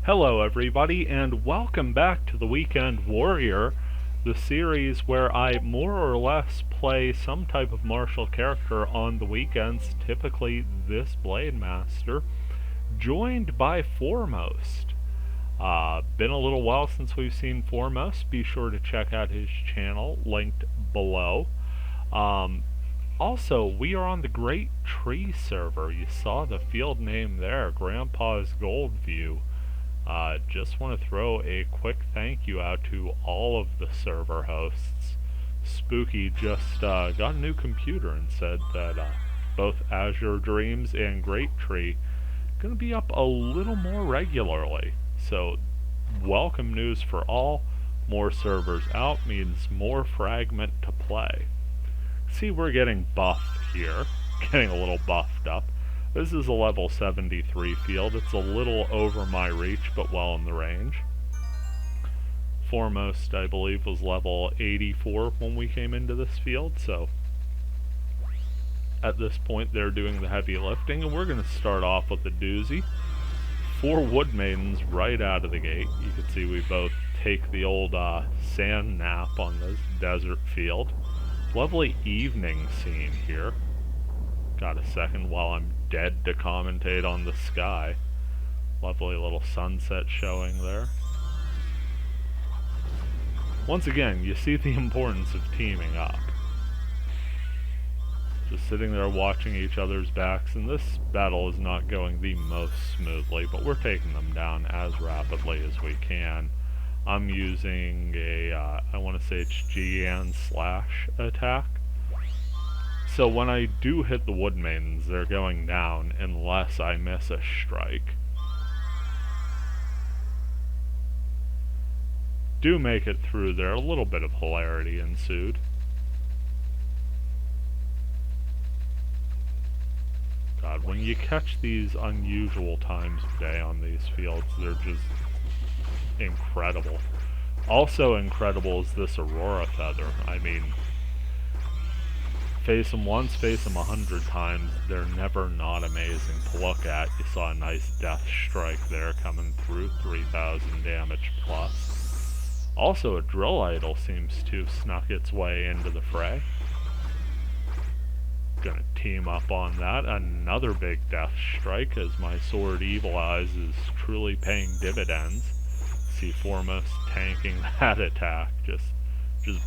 Hello, everybody, and welcome back to the Weekend Warrior, the series where I more or less play some type of martial character on the weekends, typically this Blade Master, joined by Foremost. Been a little while since we've seen Foremost. Be sure to check out his channel, linked below. Um, Also, we are on the Great Tree server. You saw the field name there, Grandpa's Goldview. Just want to throw a quick thank you out to all of the server hosts. Spooky just got a new computer and said that both Azure Dreams and Great Tree going to be up a little more regularly. So, welcome news for all. More servers out means more fragment to play. See, we're getting buffed here, getting a little buffed up. This is a level 73 field. It's a little over my reach, but well in the range. Foremost, I believe, was level 84 when we came into this field, so at this point they're doing the heavy lifting, and we're going to start off with a doozy. 4 Wood Maidens right out of the gate. You can see we both take the old sand nap on this desert field. Lovely evening scene here. Got a second while I'm dead to commentate on the sky. Lovely little sunset showing there. Once again, you see the importance of teaming up. Just sitting there watching each other's backs, and this battle is not going the most smoothly, but we're taking them down as rapidly as we can. I'm using a, I want to say it's Gian slash attack. So when I do hit the Wood Maidens, they're going down unless I miss a strike. Do make it through there, a little bit of hilarity ensued. God, when you catch these unusual times of day on these fields, they're just incredible. Also incredible is this Aurora Feather. I mean, face them once, face them 100 times, they're never not amazing to look at. You saw a nice death strike there coming through, 3,000 damage plus. Also, a drill idol seems to have snuck its way into the fray. Gonna team up on that. Another big death strike as my sword Evil Eyes is truly paying dividends. See Foremost tanking that attack, just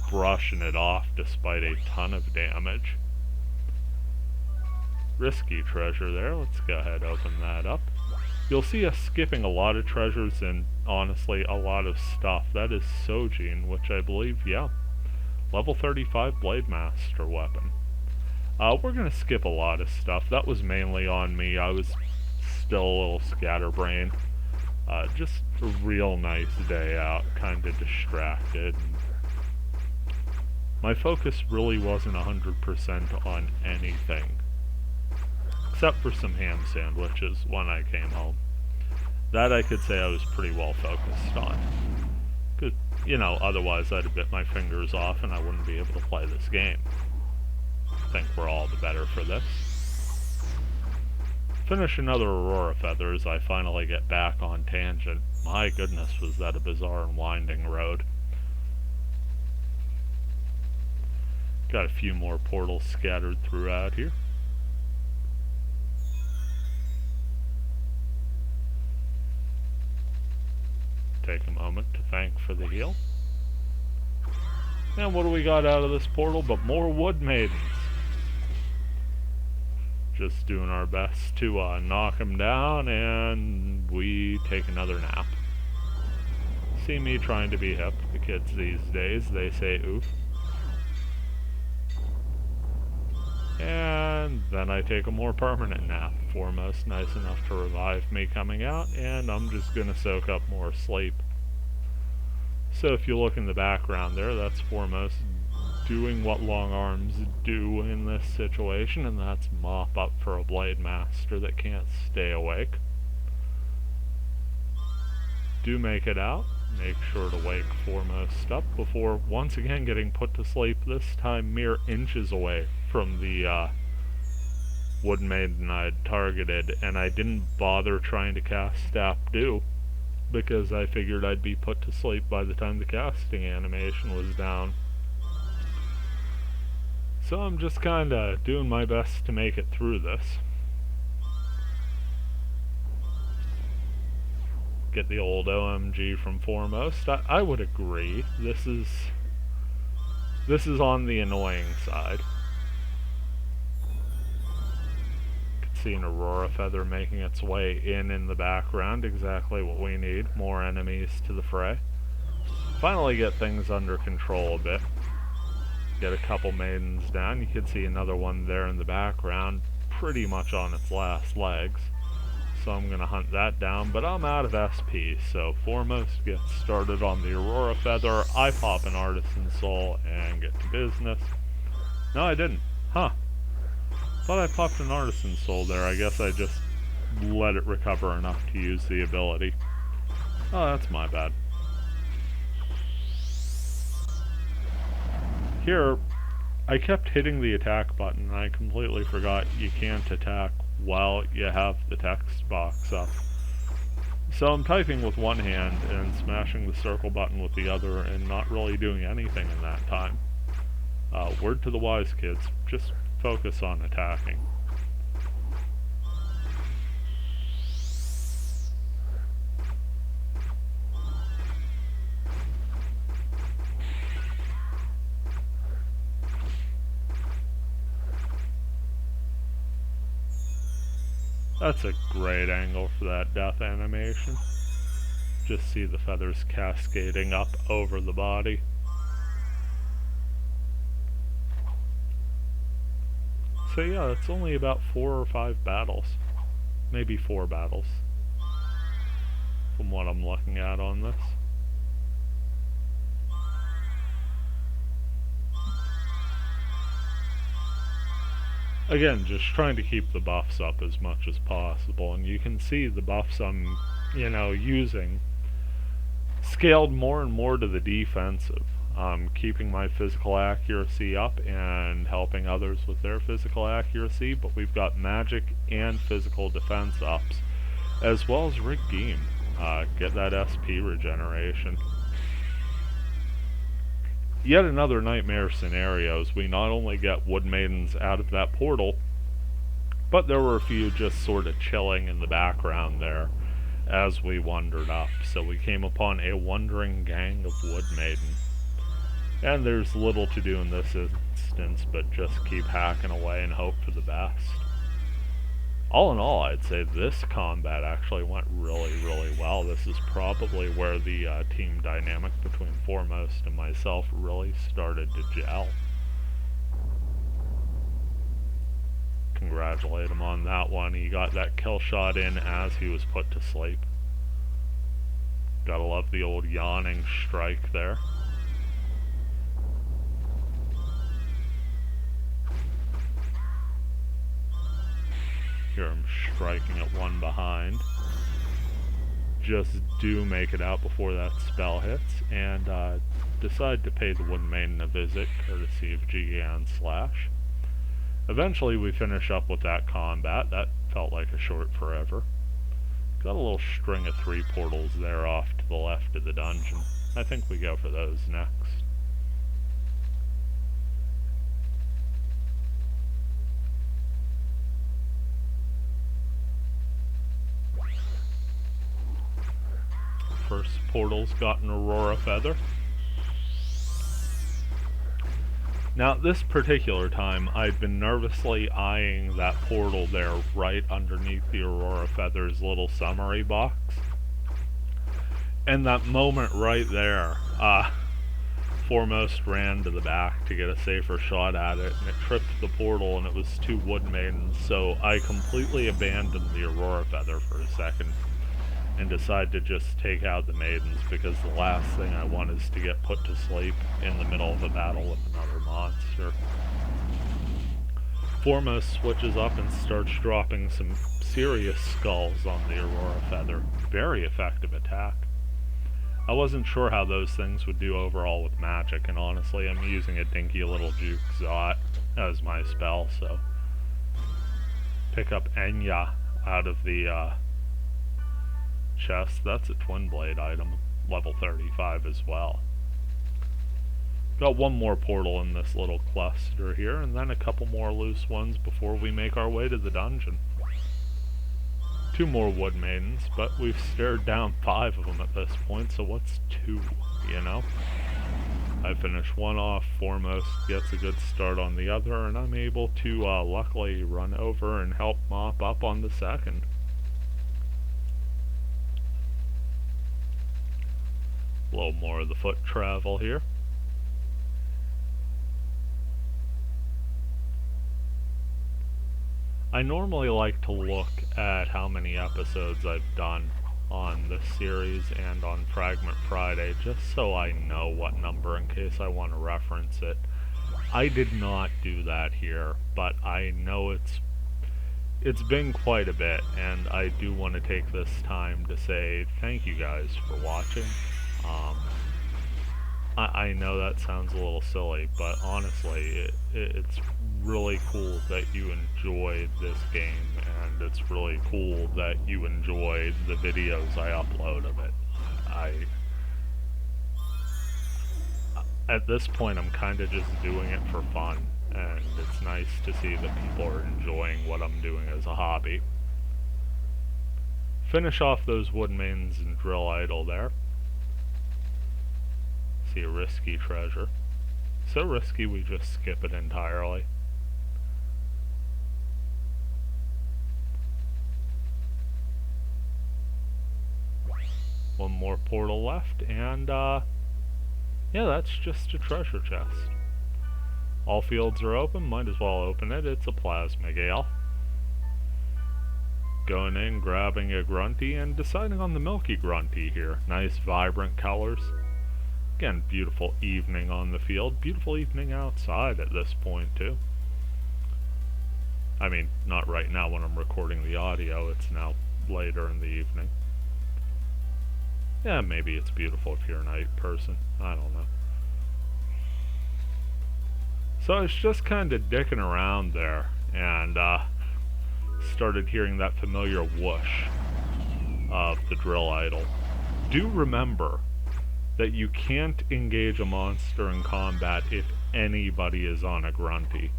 brushing it off despite a ton of damage. Risky treasure there. Let's go ahead and open that up. You'll see us skipping a lot of treasures and honestly a lot of stuff. That is Sojin, which I believe, yeah, level 35 Blade Master weapon. We're going to skip a lot of stuff. That was mainly on me. I was still a little scatterbrained. Just a real nice day out, kind of distracted. My focus really wasn't 100% on anything, except for some ham sandwiches when I came home. That I could say I was pretty well focused on. Because, you know, otherwise I'd have bit my fingers off and I wouldn't be able to play this game. I think we're all the better for this. Finish another Aurora Feather as I finally get back on tangent. My goodness, was that a bizarre and winding road. Got a few more portals scattered throughout here. Take a moment to thank for the heal. And what do we got out of this portal but more Wood Maidens? Just doing our best to knock them down, and we take another nap. See me trying to be hip. The kids these days, they say oof. And then I take a more permanent nap. Foremost nice enough to revive me coming out, and I'm just gonna soak up more sleep. So if you look in the background there, that's Foremost doing what long arms do in this situation, and that's mop up for a Blade Master that can't stay awake. Do make it out. Make sure to wake Foremost up before once again getting put to sleep, this time mere inches away from the Wood Maiden I had targeted, and I didn't bother trying to cast Staff Dew because I figured I'd be put to sleep by the time the casting animation was down. So I'm just kinda doing my best to make it through this. Get the old OMG from Foremost. I would agree. This is on the annoying side. Could see an Aurora Feather making its way in the background. Exactly what we need. More enemies to the fray. Finally get things under control a bit. Get a couple maidens down. You can see another one there in the background, pretty much on its last legs. So I'm gonna hunt that down, but I'm out of SP, so Foremost gets started on the Aurora Feather. I pop an Artisan Soul and get to business. No, I didn't. Huh. Thought I popped an Artisan Soul there. I guess I just let it recover enough to use the ability. Oh, that's my bad. Here, I kept hitting the attack button and I completely forgot you can't attack while you have the text box up. So I'm typing with one hand and smashing the circle button with the other and not really doing anything in that time. Word to the wise, kids, just focus on attacking. That's a great angle for that death animation. Just see the feathers cascading up over the body. So yeah, it's only about 4 or 5 battles. Maybe 4 battles. From what I'm looking at on this. Again, just trying to keep the buffs up as much as possible, and you can see the buffs I'm, using scaled more and more to the defensive. Keeping my physical accuracy up and helping others with their physical accuracy, but we've got magic and physical defense ups, as well as Rick Geem. Get that SP regeneration. Yet another nightmare scenarios. We not only get Wood Maidens out of that portal, but there were a few just sort of chilling in the background there as we wandered up. So we came upon a wandering gang of Wood Maiden. And there's little to do in this instance but just keep hacking away and hope for the best. All in all, I'd say this combat actually went really, really well. This is probably where the team dynamic between Foremost and myself really started to gel. Congratulate him on that one. He got that kill shot in as he was put to sleep. Gotta love the old yawning strike there. Hear him striking at one behind. Just do make it out before that spell hits, and decide to pay the Wood Maiden a visit, courtesy of Gigan Slash. Eventually we finish up with that combat. That felt like a short forever. Got a little string of 3 portals there off to the left of the dungeon. I think we go for those next. First portal's got an Aurora Feather. Now, this particular time, I'd been nervously eyeing that portal there right underneath the Aurora Feather's little summary box. And that moment right there, Foremost ran to the back to get a safer shot at it, and it tripped the portal, and it was 2 Wood Maidens, so I completely abandoned the Aurora Feather for a second and decide to just take out the maidens, because the last thing I want is to get put to sleep in the middle of a battle with another monster. Foremost switches up and starts dropping some serious skulls on the Aurora Feather. Very effective attack. I wasn't sure how those things would do overall with magic, and honestly I'm using a dinky little Juke Zot as my spell, so pick up Enya out of the chest. That's a twin blade item, level 35 as well. Got one more portal in this little cluster here, and then a couple more loose ones before we make our way to the dungeon. 2 more wood maidens, but we've stared down 5 of them at this point, so what's 2, you know? I finish one off, Foremost gets a good start on the other, and I'm able to luckily run over and help mop up on the second. A little more of the foot travel here. I normally like to look at how many episodes I've done on this series and on Fragment Friday, just so I know what number in case I want to reference it. I did not do that here, but I know it's been quite a bit, and I do want to take this time to say thank you guys for watching. I know that sounds a little silly, but honestly, it's really cool that you enjoyed this game, and it's really cool that you enjoyed the videos I upload of it. At this point, I'm kind of just doing it for fun, and it's nice to see that people are enjoying what I'm doing as a hobby. Finish off those wood maidens and drill idol there. See a risky treasure. So risky we just skip it entirely. One more portal left, and yeah, that's just a treasure chest. All fields are open, might as well open it. It's a plasma gale. Going in, grabbing a grunty, and deciding on the milky grunty here. Nice vibrant colors. Again, beautiful evening on the field. Beautiful evening outside at this point, too. I mean, not right now when I'm recording the audio. It's now later in the evening. Yeah, maybe it's beautiful if you're a night person. I don't know. So I was just kind of dicking around there, and started hearing that familiar whoosh of the drill idol. Do remember that you can't engage a monster in combat if anybody is on a grunty.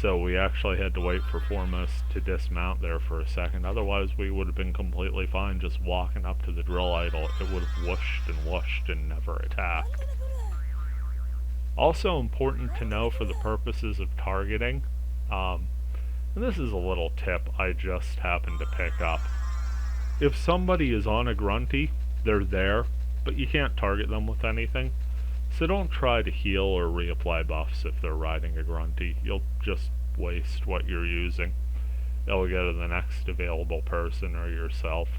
So we actually had to wait for Foremost to dismount there for a second. Otherwise we would have been completely fine just walking up to the drill idol. It would have whooshed and never attacked. Also important to know for the purposes of targeting, and this is a little tip I just happened to pick up. If somebody is on a grunty, they're there, but you can't target them with anything. So don't try to heal or reapply buffs if they're riding a grunty. You'll just waste what you're using. It'll go to the next available person or yourself.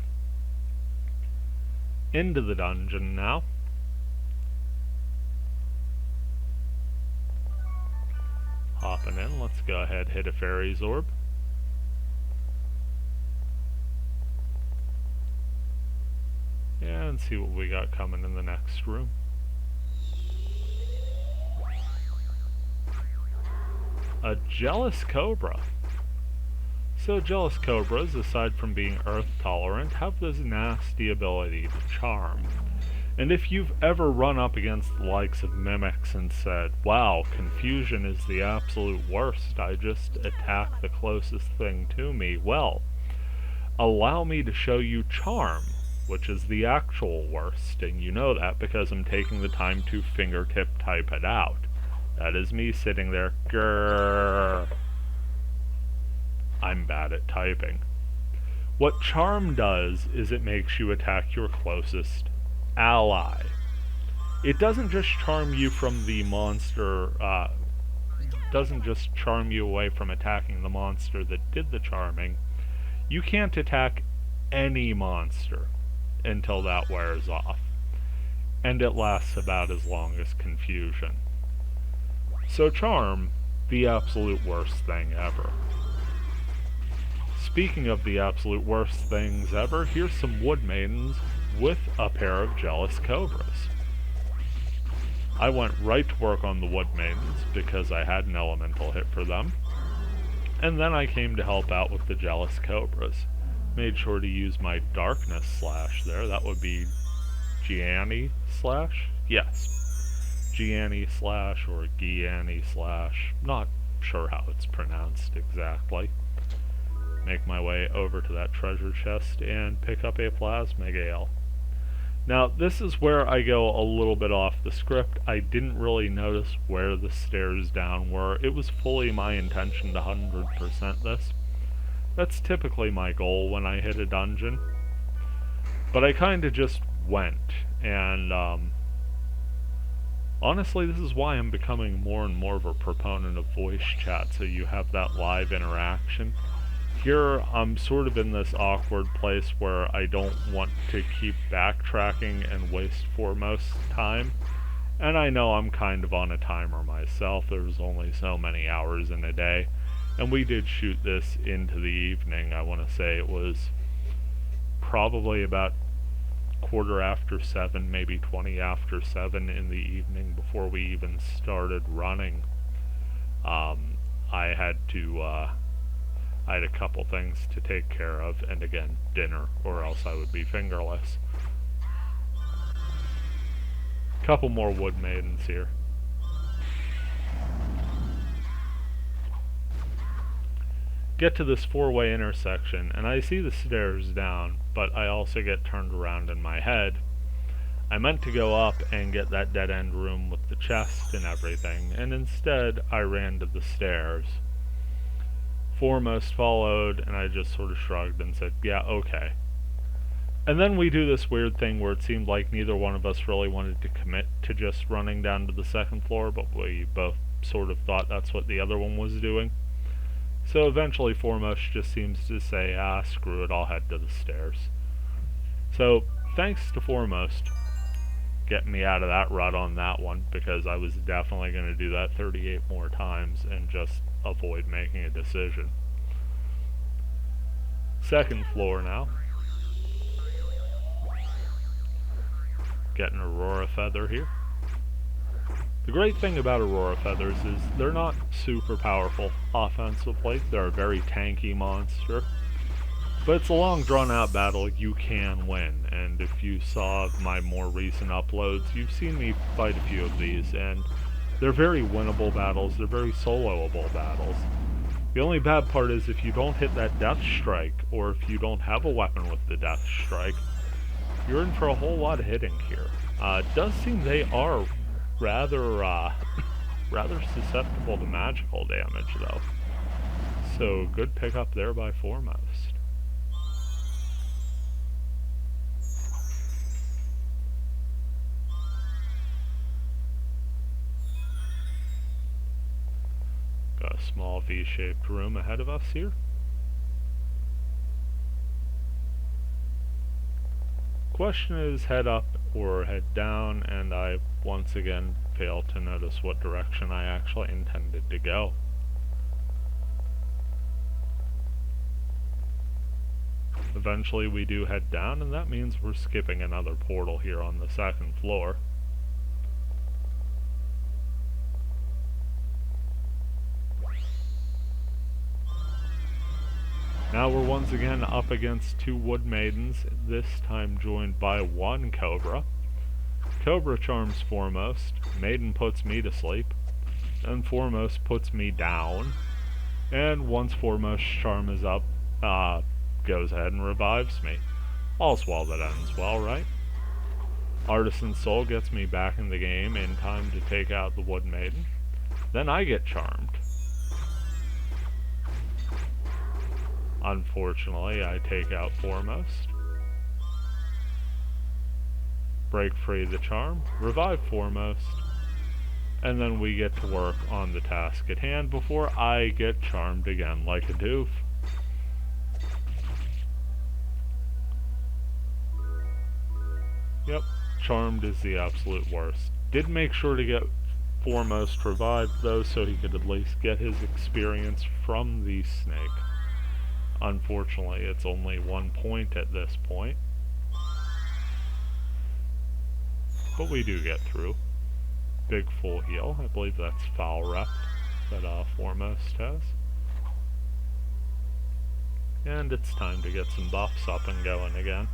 Into the dungeon now. Hopping in, let's go ahead, hit a fairy's orb. And see what we got coming in the next room. A Jealous Cobra. So Jealous Cobras, aside from being earth tolerant, have this nasty ability to charm. And if you've ever run up against the likes of mimics and said, wow, confusion is the absolute worst, I just attack the closest thing to me, well, allow me to show you charm, which is the actual worst, and you know that because I'm taking the time to fingertip type it out. That is me sitting there, grrr. I'm bad at typing. What charm does is it makes you attack your closest ally. It doesn't just charm you from the monster, doesn't just charm you away from attacking the monster that did the charming. You can't attack any monster until that wears off. And it lasts about as long as confusion. So charm, the absolute worst thing ever. Speaking of the absolute worst things ever, here's some wood maidens with a pair of Jealous Cobras. I went right to work on the wood maidens because I had an elemental hit for them. And then I came to help out with the Jealous Cobras. Made sure to use my darkness slash there. That would be Gianni slash? Yes. Gianni slash or Gianni slash. Not sure how it's pronounced exactly. Make my way over to that treasure chest and pick up a plasma gale. Now, this is where I go a little bit off the script. I didn't really notice where the stairs down were. It was fully my intention to 100% this. That's typically my goal when I hit a dungeon. But I kinda just went, and honestly, this is why I'm becoming more and more of a proponent of voice chat, so you have that live interaction. Here, I'm sort of in this awkward place where I don't want to keep backtracking and waste Foremost time. And I know I'm kind of on a timer myself. There's only so many hours in a day. And we did shoot this into the evening. I want to say it was probably about 7:15, maybe 20 after 7 in the evening before we even started running. I had a couple things to take care of, and again, dinner, or else I would be fingerless. Couple more wood maidens here. Get to this four-way intersection, and I see the stairs down, but I also get turned around in my head. I meant to go up and get that dead-end room with the chest and everything, and instead I ran to the stairs. Foremost followed, and I just sort of shrugged and said, yeah, okay. And then we do this weird thing where it seemed like neither one of us really wanted to commit to just running down to the second floor, but we both sort of thought that's what the other one was doing. So eventually Foremost just seems to say, screw it, I'll head to the stairs. So, thanks to Foremost getting me out of that rut on that one, because I was definitely going to do that 38 more times and just avoid making a decision. Second floor now. Getting Aurora Feather here. The great thing about Aurora Feathers is they're not super powerful offensively. They're a very tanky monster. But it's a long drawn-out battle you can win, and if you saw my more recent uploads, you've seen me fight a few of these, and they're very winnable battles, they're very soloable battles. The only bad part is if you don't hit that death strike, or if you don't have a weapon with the death strike, you're in for a whole lot of hitting here. It does seem they are rather susceptible to magical damage, though. So, good pickup there by Foremost. Got a small V-shaped room ahead of us here. Question is head up or head down, and I once again failed to notice what direction I actually intended to go. Eventually we do head down, and that means we're skipping another portal here on the second floor. Now we're once again up against two wood maidens, this time joined by one Cobra. Cobra charms Foremost, Maiden puts me to sleep, and Foremost puts me down, and once Foremost's charm is up, goes ahead and revives me. All's well that ends well, right? Artisan Soul gets me back in the game in time to take out the wood maiden. Then I get charmed. Unfortunately, I take out Foremost, break free the charm, revive Foremost, and then we get to work on the task at hand before I get charmed again like a doof. Yep, charmed is the absolute worst. Did make sure to get Foremost revived though, so he could at least get his experience from the snake. Unfortunately, it's only 1 point at this point. But we do get through. Big full heal. I believe that's foul rep that Foremost has. And it's time to get some buffs up and going again.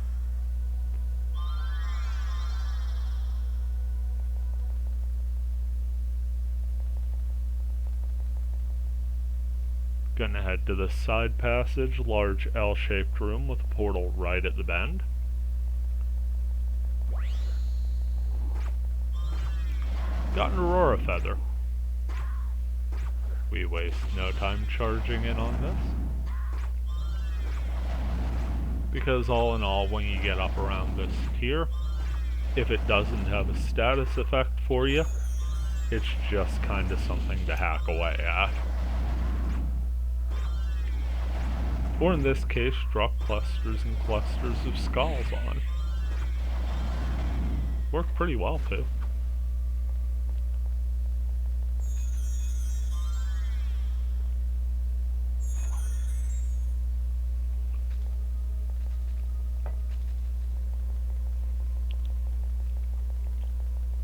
Gonna head to this side passage, large L-shaped room with a portal right at the bend. Got an Aurora Feather. We waste no time charging in on this. Because all in all, when you get up around this tier, if it doesn't have a status effect for you, it's just kinda something to hack away at. Or in this case, drop clusters and clusters of skulls on. Worked pretty well too.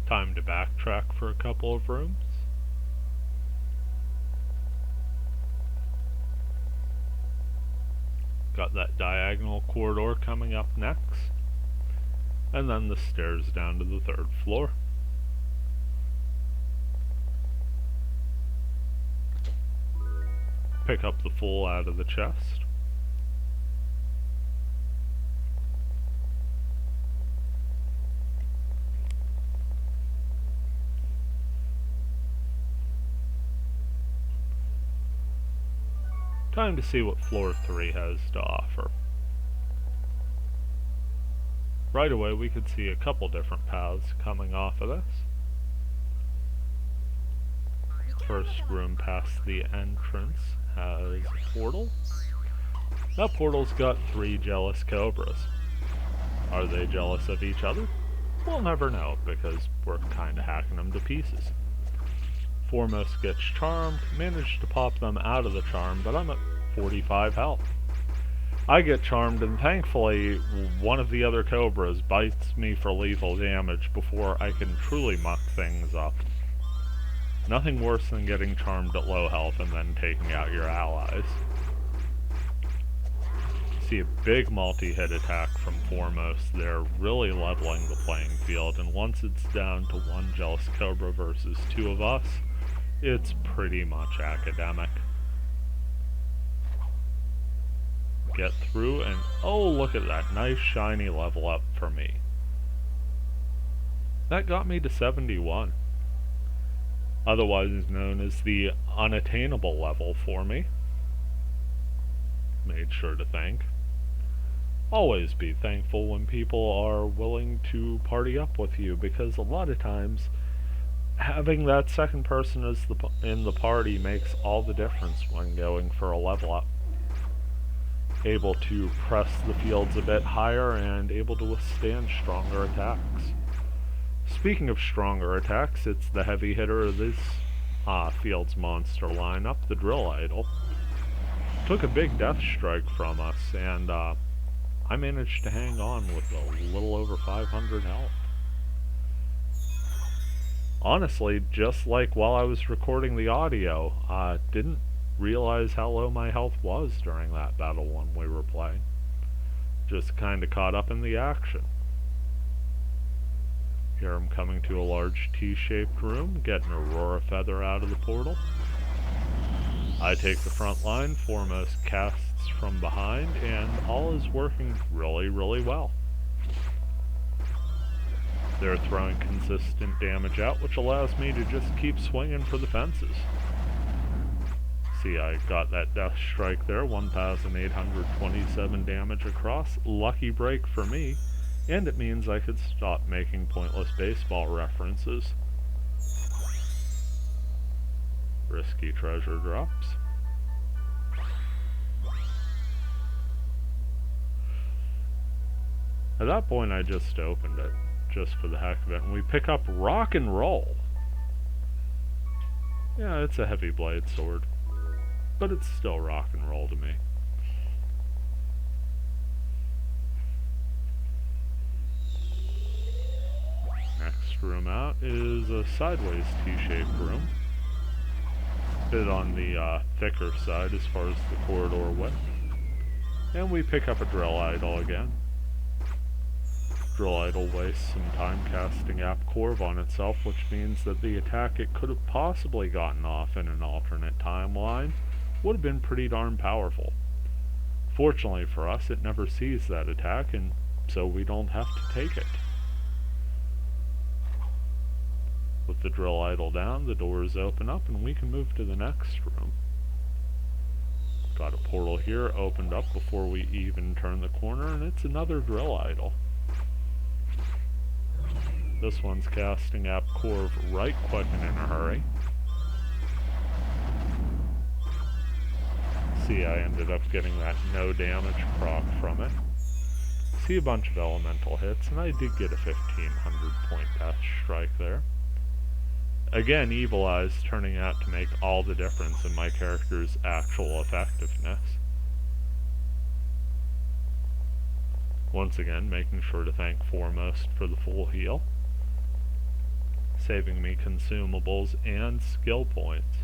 Time to backtrack for a couple of rooms. Got that diagonal corridor coming up next. And then the stairs down to the 3rd floor. Pick up the full out of the chest. Time to see what floor 3 has to offer. Right away we could see a couple different paths coming off of this. First room past the entrance has a portal. That portal's got 3 jealous cobras. Are they jealous of each other? We'll never know, because we're kinda hacking them to pieces. Foremost gets charmed, managed to pop them out of the charm, but I'm at 45 health. I get charmed, and thankfully one of the other cobras bites me for lethal damage before I can truly muck things up. Nothing worse than getting charmed at low health and then taking out your allies. See a big multi-hit attack from Foremost there, really leveling the playing field, and once it's down to 1 jealous cobra versus 2 of us, it's pretty much academic. Get through and oh, look at that nice shiny level up for me. That got me to 71. Otherwise known as the unattainable level for me. Made sure to thank. Always be thankful when people are willing to party up with you, because a lot of times having that second person in the party makes all the difference when going for a level up. Able to press the fields a bit higher and able to withstand stronger attacks. Speaking of stronger attacks, it's the heavy hitter of this Field's monster lineup, the Drill Idol. Took a big death strike from us, and I managed to hang on with a little over 500 health. Honestly, just like while I was recording the audio, didn't realize how low my health was during that battle when we were playing. Just kinda caught up in the action. Here I'm coming to a large T-shaped room, getting Aurora Feather out of the portal. I take the front line, Foremost casts from behind, and all is working really, really well. They're throwing consistent damage out, which allows me to just keep swinging for the fences. See, I got that death strike there, 1,827 damage across. Lucky break for me, and it means I could stop making pointless baseball references. Risky treasure drops. At that point I just opened it, just for the heck of it, and we pick up Rock and Roll. Yeah, it's a heavy blade sword, but it's still rock and roll to me. Next room out is a sideways T-shaped room. Bit on the thicker side as far as the corridor width. And we pick up a Drill Idol again. Drill Idol wastes some time casting App Corv on itself, which means that the attack it could have possibly gotten off in an alternate timeline would have been pretty darn powerful. Fortunately for us, it never sees that attack, and so we don't have to take it. With the Drill Idol down, the doors open up and we can move to the next room. Got a portal here opened up before we even turn the corner, and it's another Drill Idol. This one's casting App Corv right quick and in a hurry. See, I ended up getting that no damage proc from it. See a bunch of elemental hits, and I did get a 1500 point death strike there. Again, Evil Eyes turning out to make all the difference in my character's actual effectiveness. Once again, making sure to thank Foremost for the full heal, saving me consumables and skill points.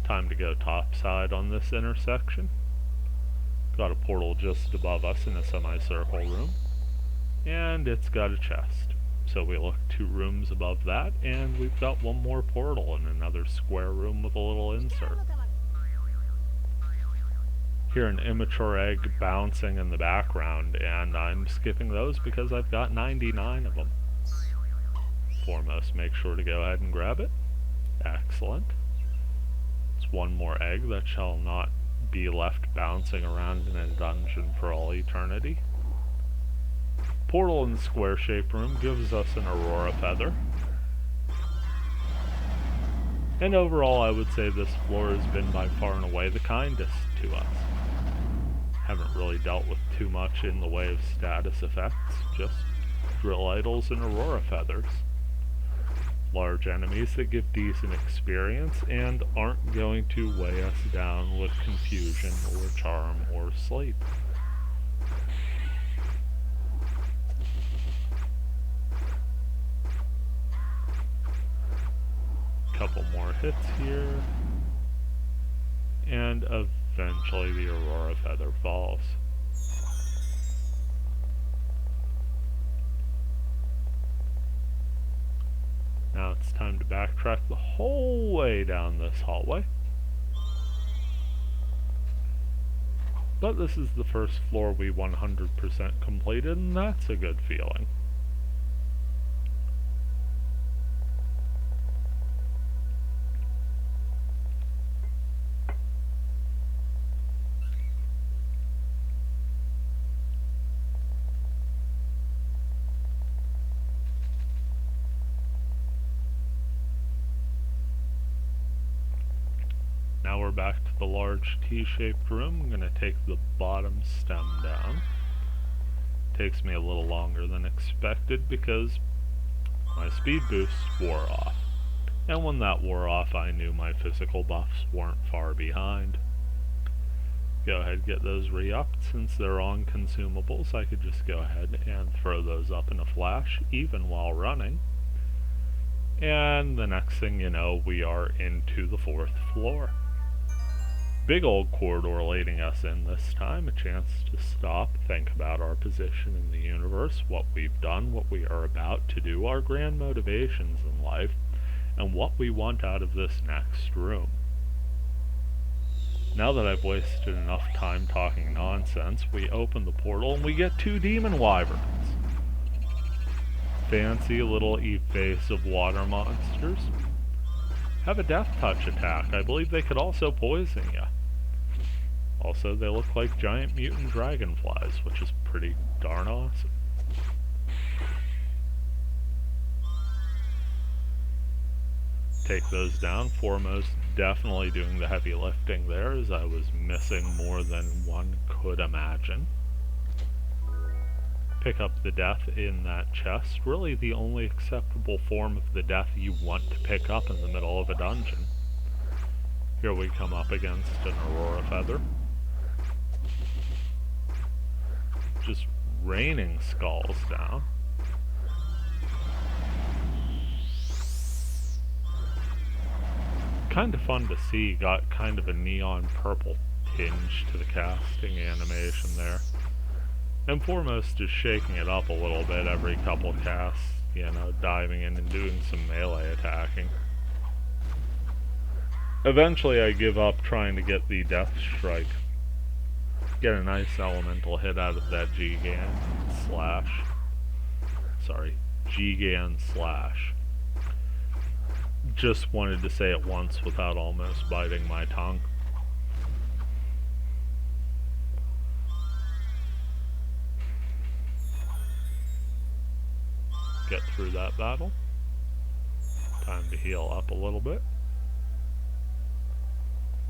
Time to go topside on this intersection. Got a portal just above us in a semicircle room, and it's got a chest. So we look 2 rooms above that, and we've got one more portal in another square room with a little insert. Hear an immature egg bouncing in the background, and I'm skipping those because I've got 99 of them. Foremost, make sure to go ahead and grab it. Excellent. It's one more egg that shall not be left bouncing around in a dungeon for all eternity. Portal in the square-shaped room gives us an Aurora Feather. And overall, I would say this floor has been by far and away the kindest to us. Haven't really dealt with too much in the way of status effects, just Drill Idols and Aurora Feathers. Large enemies that give decent experience and aren't going to weigh us down with confusion or charm or sleep. Couple more hits here, and eventually the Aurora Feather falls. Now it's time to backtrack the whole way down this hallway. But this is the first floor we 100% completed, and that's a good feeling. Now we're back to the large T-shaped room. I'm going to take the bottom stem down. Takes me a little longer than expected because my speed boost wore off. And when that wore off, I knew my physical buffs weren't far behind. Go ahead and get those re-upped. Since they're on consumables, I could just go ahead and throw those up in a flash, even while running. And the next thing you know, we are into the 4th floor. Big old corridor leading us in this time, a chance to stop, think about our position in the universe, what we've done, what we are about to do, our grand motivations in life, and what we want out of this next room. Now that I've wasted enough time talking nonsense, we open the portal and we get 2 demon wyverns. Fancy little evasive water monsters. Have a death touch attack. I believe they could also poison you. Also, they look like giant mutant dragonflies, which is pretty darn awesome. Take those down. Foremost definitely doing the heavy lifting there, as I was missing more than one could imagine. Pick up the death in that chest, really the only acceptable form of the death you want to pick up in the middle of a dungeon. Here we come up against an Aurora Feather. Just raining skulls down. kind of fun to see, got kind of a neon purple tinge to the casting animation there. And Foremost is shaking it up a little bit every couple casts, you know, diving in and doing some melee attacking. Eventually I give up trying to get the Death Strike. Get a nice elemental hit out of that Gigan Slash. Sorry, Gigan Slash. Just wanted to say it once without almost biting my tongue. Get through that battle. Time to heal up a little bit.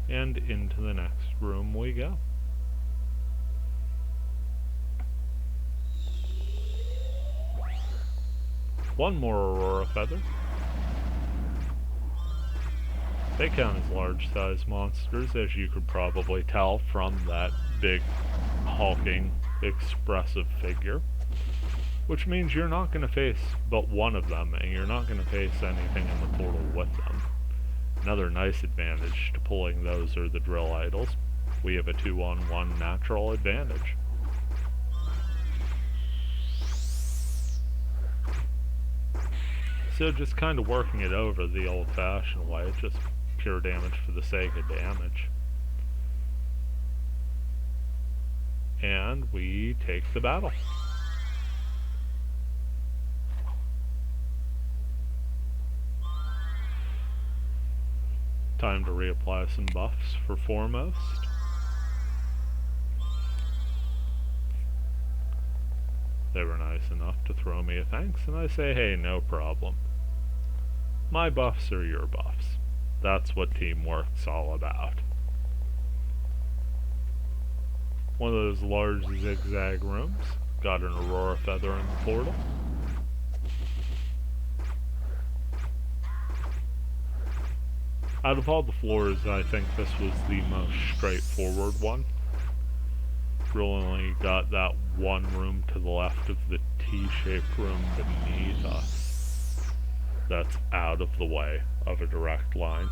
And into the next room we go. One more Aurora Feather. They count as large-sized monsters, as you could probably tell from that big, hulking, expressive figure. Which means you're not going to face but one of them, and you're not going to face anything in the portal with them. Another nice advantage to pulling those are the drill idols. We have a 2-on-1 natural advantage. So just kind of working it over the old-fashioned way, just pure damage for the sake of damage. And we take the battle. Time to reapply some buffs for Foremost. They were nice enough to throw me a thanks, and I say, hey, no problem. My buffs are your buffs. That's what teamwork's all about. One of those large zigzag rooms. Got an Aurora Feather in the portal. Out of all the floors, I think this was the most straightforward one. Really only got that one room to the left of the T-shaped room beneath us that's out of the way of a direct line.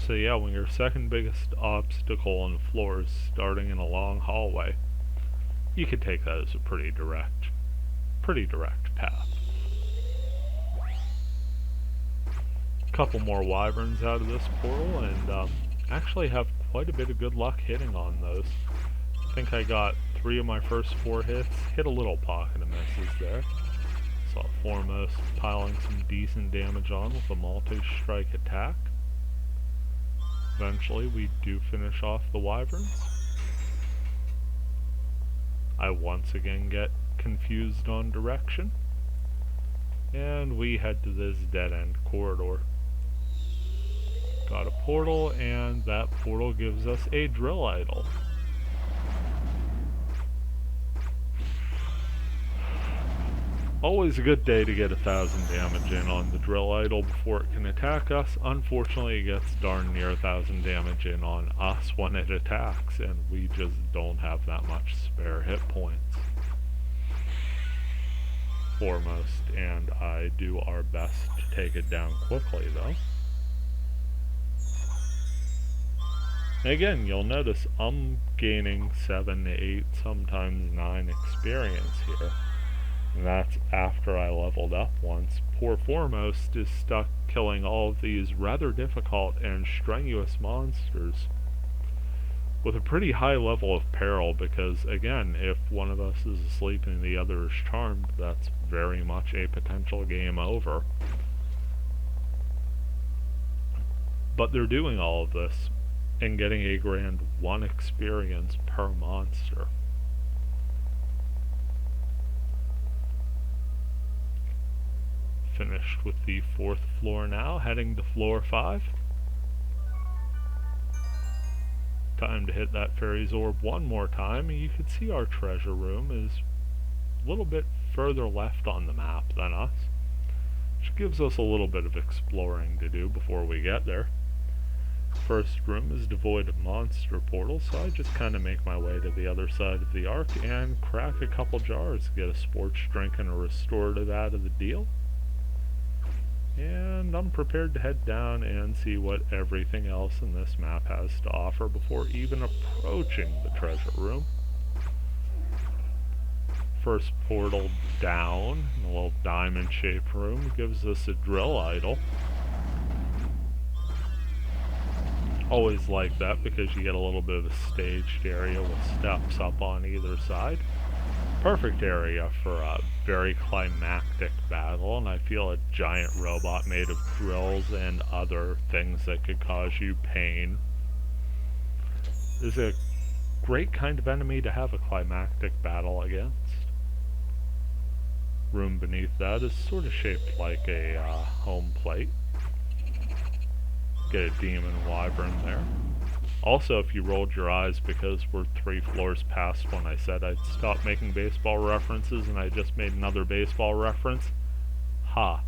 So yeah, when your second biggest obstacle on the floor is starting in a long hallway, you could take that as a pretty direct path. Couple more wyverns out of this portal, and actually have quite a bit of good luck hitting on those. I think I got 3 of my first 4 hits, hit a little pocket of misses there. Saw Foremost piling some decent damage on with a multi-strike attack. Eventually we do finish off the wyverns. I once again get confused on direction, and we head to this dead-end corridor. Got a portal, and that portal gives us a drill idol. Always a good day to get 1,000 damage in on the drill idol before it can attack us. Unfortunately, it gets darn near 1,000 damage in on us when it attacks, and we just don't have that much spare hit points. Foremost and I do our best to take it down quickly, though. Again, you'll notice I'm gaining 7, 8, sometimes 9 experience here. And that's after I leveled up once. Poor Foremost is stuck killing all of these rather difficult and strenuous monsters with a pretty high level of peril, because again, if one of us is asleep and the other is charmed, that's very much a potential game over. But they're doing all of this and getting a grand 1 experience per monster. Finished with the 4th floor now, heading to floor 5. Time to hit that Fairy's Orb one more time, and you can see our treasure room is a little bit further left on the map than us, which gives us a little bit of exploring to do before we get there. First room is devoid of monster portals, so I just kind of make my way to the other side of the arc and crack a couple jars, get a sports drink and a restorative out of the deal. And I'm prepared to head down and see what everything else in this map has to offer before even approaching the treasure room. First portal down, a little diamond-shaped room, gives us a drill idol. Always like that because you get a little bit of a staged area with steps up on either side. Perfect area for a very climactic battle, and I feel a giant robot made of drills and other things that could cause you pain is a great kind of enemy to have a climactic battle against. Room beneath that is sort of shaped like a home plate. Get a demon wyvern there. Also, if you rolled your eyes because we're 3 floors past when I said I'd stop making baseball references and I just made another baseball reference, ha.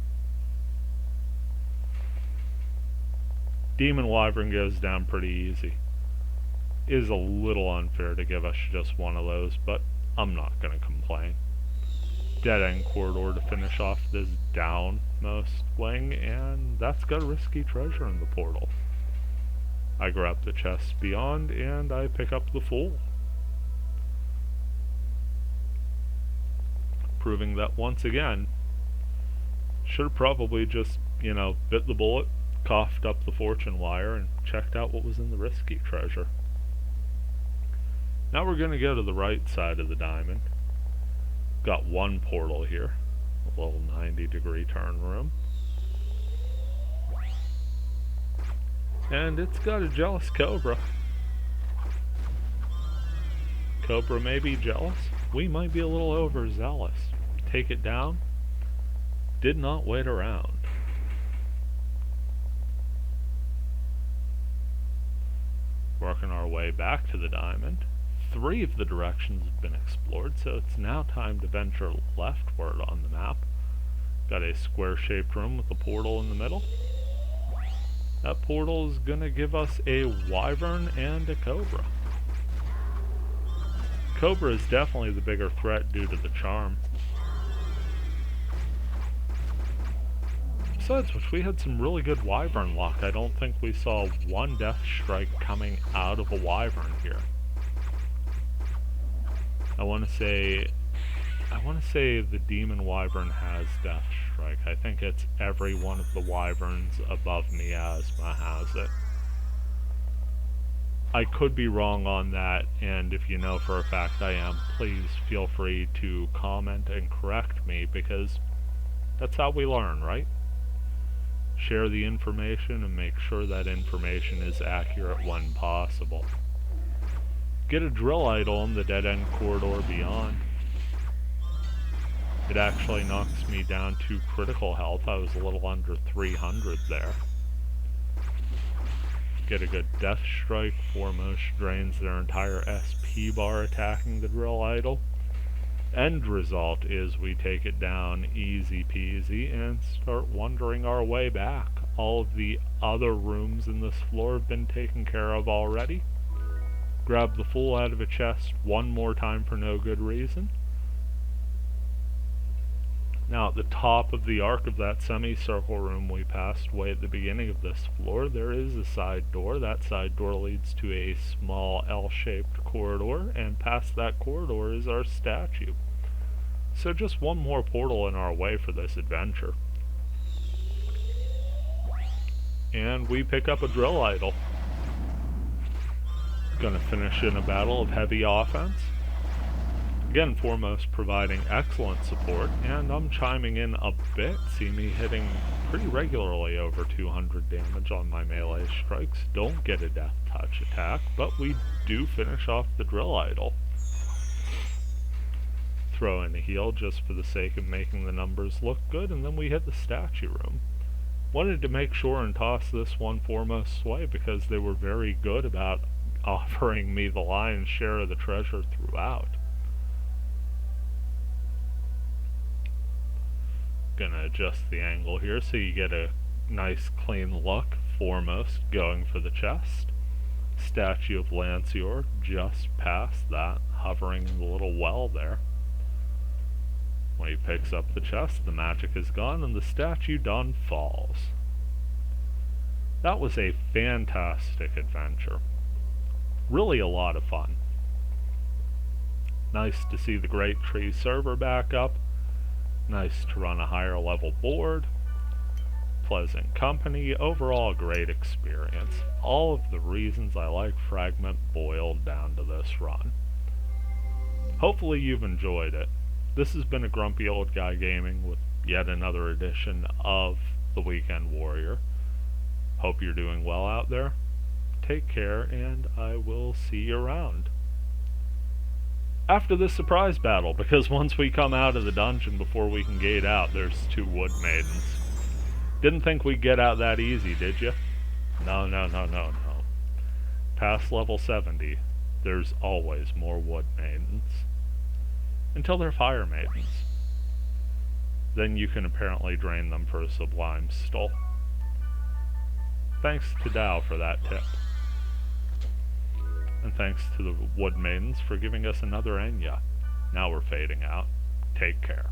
Demon wyvern goes down pretty easy. It is a little unfair to give us just one of those, but I'm not going to complain. Dead end corridor to finish off this downmost wing, and that's got a risky treasure in the portal. I grab the chest beyond and I pick up the Fool, proving that once again, should have probably just, bit the bullet, coughed up the fortune wire, and checked out what was in the risky treasure. Now we're going to go to the right side of the diamond. Got one portal here, a little 90-degree turn room. And it's got a jealous Cobra. Cobra may be jealous. We might be a little overzealous. Take it down. Did not wait around. Working our way back to the diamond. 3 of the directions have been explored, so it's now time to venture leftward on the map. Got a square-shaped room with a portal in the middle. That portal is going to give us a wyvern and a cobra. Cobra is definitely the bigger threat due to the charm. Besides which, we had some really good wyvern luck. I don't think we saw one death strike coming out of a wyvern here. I want to say the demon wyvern has death strike. I think it's every one of the wyverns above miasma has it. I could be wrong on that, and if you know for a fact I am, please feel free to comment and correct me, because that's how we learn, right? Share the information and make sure that information is accurate when possible. Get a drill idol in the dead end corridor beyond. It actually knocks me down to critical health. I was a little under 300 there. Get a good death strike. Foremost drains their entire SP bar attacking the drill idol. End result is we take it down easy peasy and start wandering our way back. All of the other rooms in this floor have been taken care of already. Grab the Fool out of a chest one more time for no good reason. Now at the top of the arc of that semicircle room we passed way at the beginning of this floor, there is a side door. That side door leads to a small L-shaped corridor, and past that corridor is our statue. So just one more portal in our way for this adventure. And we pick up a drill idol. Gonna finish in a battle of heavy offense. Again, Foremost providing excellent support, and I'm chiming in a bit. See me hitting pretty regularly over 200 damage on my melee strikes. Don't get a death touch attack, but we do finish off the drill idol. Throw in a heal just for the sake of making the numbers look good, and then we hit the statue room. Wanted to make sure and toss this one Foremost way because they were very good about offering me the lion's share of the treasure throughout. Gonna adjust the angle here so you get a nice clean look foremost, going for the chest. Statue of Lancior just past that, hovering in the little well there. When he picks up the chest, the magic is gone and the statue done falls. That was a fantastic adventure. Really a lot of fun. Nice to see the Great Tree server back up. Nice to run a higher level board. Pleasant company. Overall, great experience. All of the reasons I like Fragment boiled down to this run. Hopefully you've enjoyed it. This has been a Grumpy Old Guy Gaming with yet another edition of The Weekend Warrior. Hope you're doing well out there. Take care, and I will see you around. After this surprise battle, because once we come out of the dungeon before we can gate out, there's 2 wood maidens. Didn't think we'd get out that easy, did you? No. Past level 70, there's always more wood maidens. Until they're fire maidens. Then you can apparently drain them for a sublime stole. Thanks to Dow for that tip. And thanks to the wood maidens for giving us another Enya. Now we're fading out. Take care.